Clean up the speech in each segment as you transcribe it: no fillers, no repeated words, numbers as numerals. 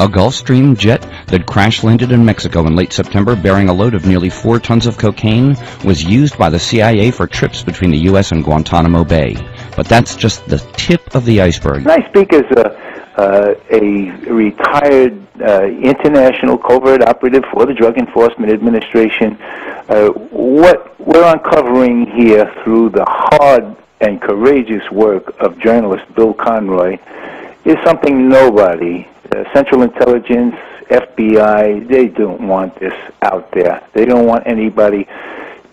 A Gulfstream jet that crash-landed in Mexico in late September bearing a load of nearly 4 tons of cocaine was used by the CIA for trips between the U.S. and Guantanamo Bay. But that's just the tip of the iceberg. I speak as a retired international covert operative for the Drug Enforcement Administration. What we're uncovering here through the hard and courageous work of journalist Bill Conroy is something nobody, Central Intelligence, FBI, they don't want this out there. They don't want anybody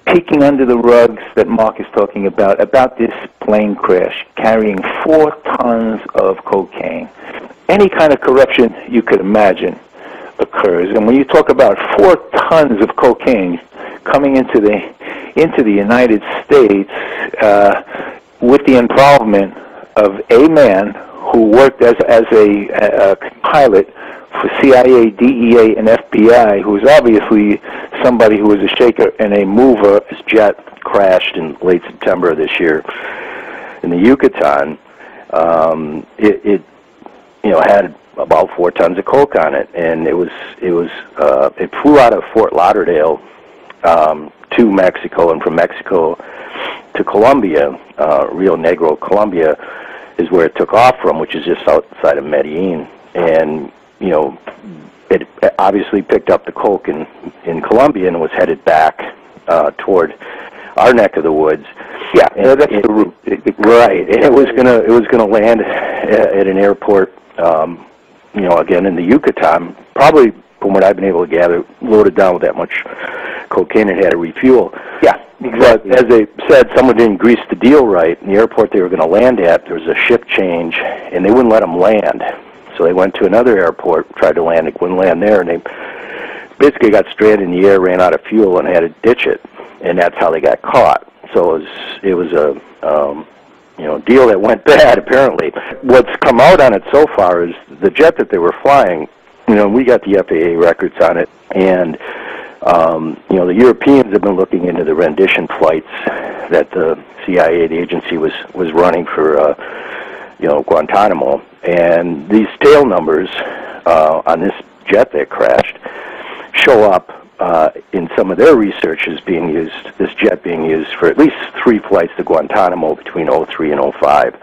peeking under the rugs that Mark is talking about this plane crash carrying 4 tons of cocaine. Any kind of corruption you could imagine occurs. And when you talk about 4 tons of cocaine coming into the United States with the involvement of a man who worked as a pilot for CIA, DEA, and FBI, who was obviously somebody who was a shaker and a mover. His jet crashed in late September of this year in the Yucatan. It had about 4 tons of coke on it, and it flew out of Fort Lauderdale to Mexico, and from Mexico to Colombia, Rio Negro, Colombia, is where it took off from, which is just outside of Medellin. And it obviously picked up the coke in Colombia and was headed back toward our neck of the woods. Yeah, that's the route. Right, and it was gonna land at an airport, again in the Yucatan, probably from what I've been able to gather, loaded down with that much cocaine and had to refuel. Yeah, exactly. But as they said, someone didn't grease the deal right. In the airport they were going to land at, there was a ship change, and they wouldn't let them land. So they went to another airport, tried to land, they wouldn't land there, and they basically got stranded in the air, ran out of fuel, and had to ditch it. And that's how they got caught. So it was a deal that went bad, apparently. What's come out on it so far is the jet that they were flying. We got the FAA records on it, and the Europeans have been looking into the rendition flights that the CIA, the agency, was running for Guantanamo, and these tail numbers on this jet that crashed show up in some of their research as being used, this jet being used for at least 3 flights to Guantanamo between 03 and 05.